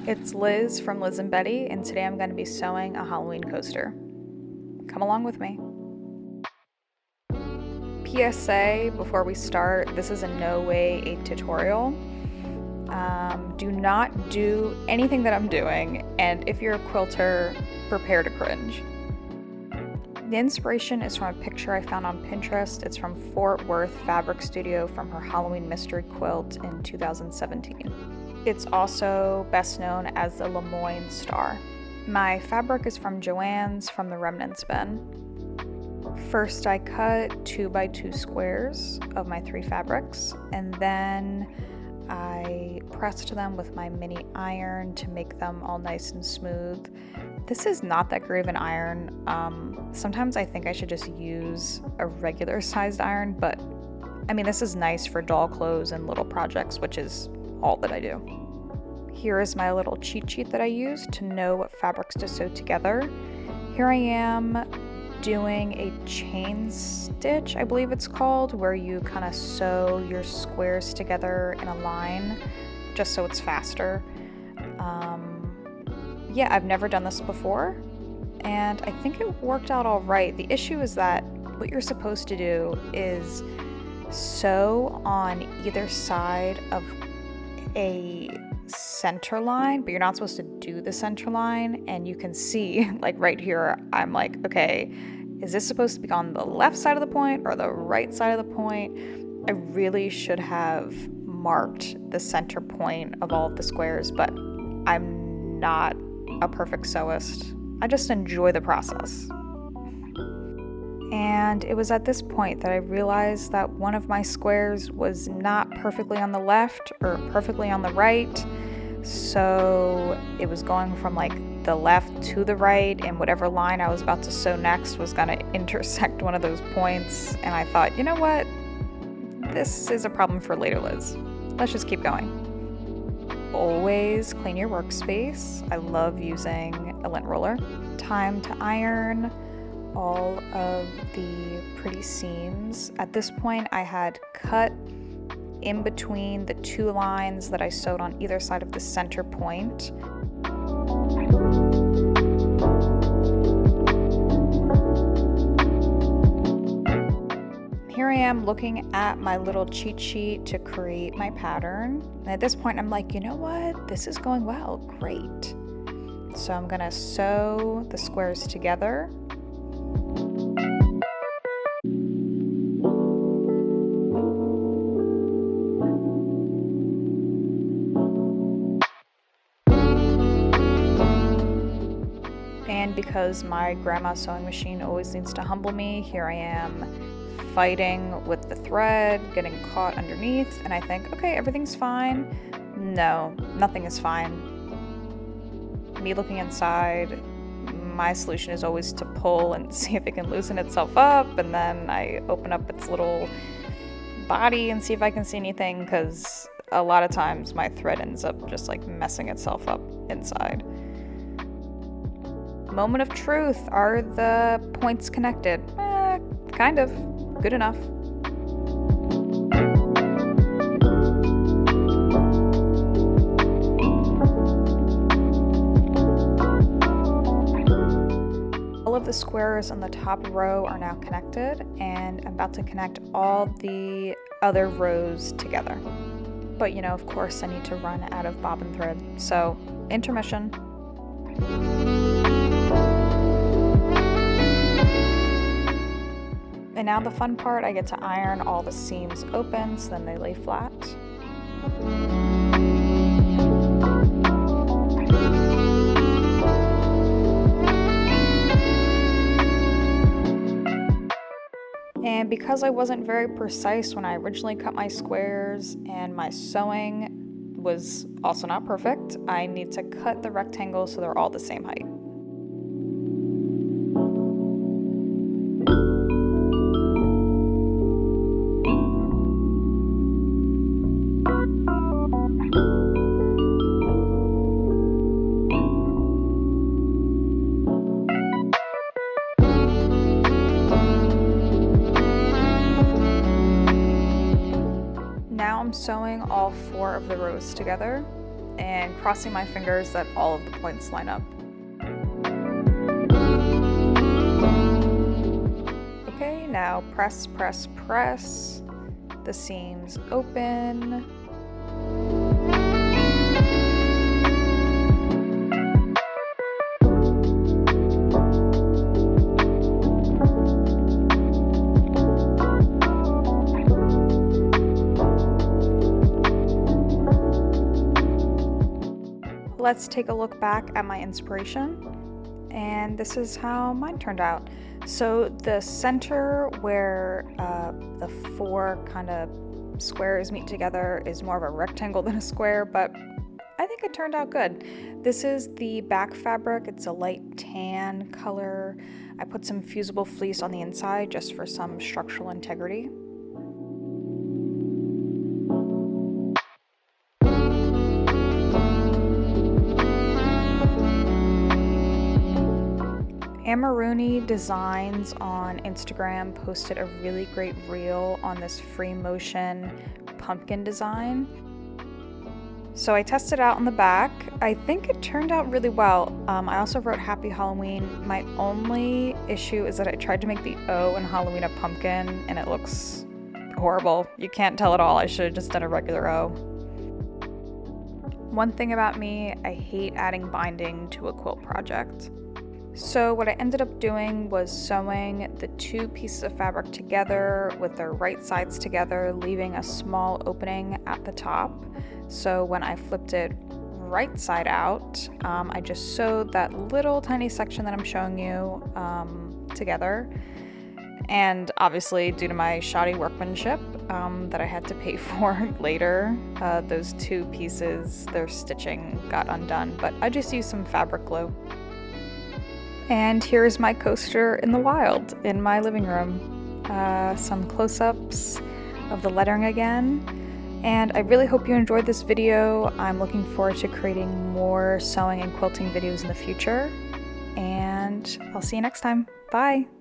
It's Liz from Liz and Betty, and today I'm going to be sewing a Halloween coaster. Come along with me. PSA before we start, this is in no way a tutorial. Do not do anything that I'm doing, and if you're a quilter, prepare to cringe. The inspiration is from a picture I found on Pinterest. It's from Fort Worth Fabric Studio from her Halloween mystery quilt in 2017. It's also best known as the Lemoyne Star. My fabric is from Joann's from the Remnants bin. First I cut 2x2 squares of my 3 fabrics, and then I pressed them with my mini iron to make them all nice and smooth. This is not that great of an iron. Sometimes I think I should just use a regular sized iron, but I mean, this is nice for doll clothes and little projects, which is all that I do. Here is my little cheat sheet that I use to know what fabrics to sew together. Here I am doing a chain stitch, I believe it's called, where you kind of sew your squares together in a line just so it's faster. Yeah, I've never done this before, and I think it worked out all right. The issue is that what you're supposed to do is sew on either side of a center line, but you're not supposed to do the center line. And you can see, like right here, I'm like, okay, is this supposed to be on the left side of the point or the right side of the point? I really should have marked the center point of all of the squares, but I'm not a perfect sewist. I just enjoy the process. And it was at this point that I realized that one of my squares was not perfectly on the left or perfectly on the right. So it was going from like the left to the right, and whatever line I was about to sew next was going to intersect one of those points. And I thought, you know what? This is a problem for later, Liz. Let's just keep going. Always clean your workspace. I love using a lint roller. Time to iron all of the pretty seams. At this point, I had cut in between the 2 lines that I sewed on either side of the center point. Here I am looking at my little cheat sheet to create my pattern. And at this point, I'm like, you know what? This is going well. Great. So I'm gonna sew the squares together. And because my grandma's sewing machine always needs to humble me, here I am fighting with the thread, getting caught underneath, and I think, okay, everything's fine. No, nothing is fine. Me looking inside, my solution is always to pull and see if it can loosen itself up, and then I open up its little body and see if I can see anything, because a lot of times my thread ends up just like messing itself up inside. Moment of truth. Are the points connected? Kind of. Good enough. All of the squares on the top row are now connected, and I'm about to connect all the other rows together. But you know, of course, I need to run out of bobbin thread. So, intermission. And now the fun part, I get to iron all the seams open so then they lay flat. And because I wasn't very precise when I originally cut my squares and my sewing was also not perfect, I need to cut the rectangles so they're all the same height. I'm sewing all 4 of the rows together and crossing my fingers that all of the points line up. Okay, now press, press, press. The seams open. Let's take a look back at my inspiration, and this is how mine turned out. So the center where the 4 kind of squares meet together is more of a rectangle than a square, but I think it turned out good. This is the back fabric. It's a light tan color. I put some fusible fleece on the inside just for some structural integrity. Amaruni Designs on Instagram posted a really great reel on this free motion pumpkin design. So I tested it out on the back. I think it turned out really well. I also wrote Happy Halloween. My only issue is that I tried to make the O in Halloween a pumpkin and it looks horrible. You can't tell at all. I should have just done a regular O. One thing about me, I hate adding binding to a quilt project. So what I ended up doing was sewing the 2 pieces of fabric together with their right sides together, leaving a small opening at the top. So when I flipped it right side out, I just sewed that little tiny section that I'm showing you together. And obviously, due to my shoddy workmanship that I had to pay for later, those 2 pieces, their stitching got undone, but I just used some fabric glue. And here's my coaster in the wild in my living room. Some close-ups of the lettering again. And I really hope you enjoyed this video. I'm looking forward to creating more sewing and quilting videos in the future. And I'll see you next time. Bye!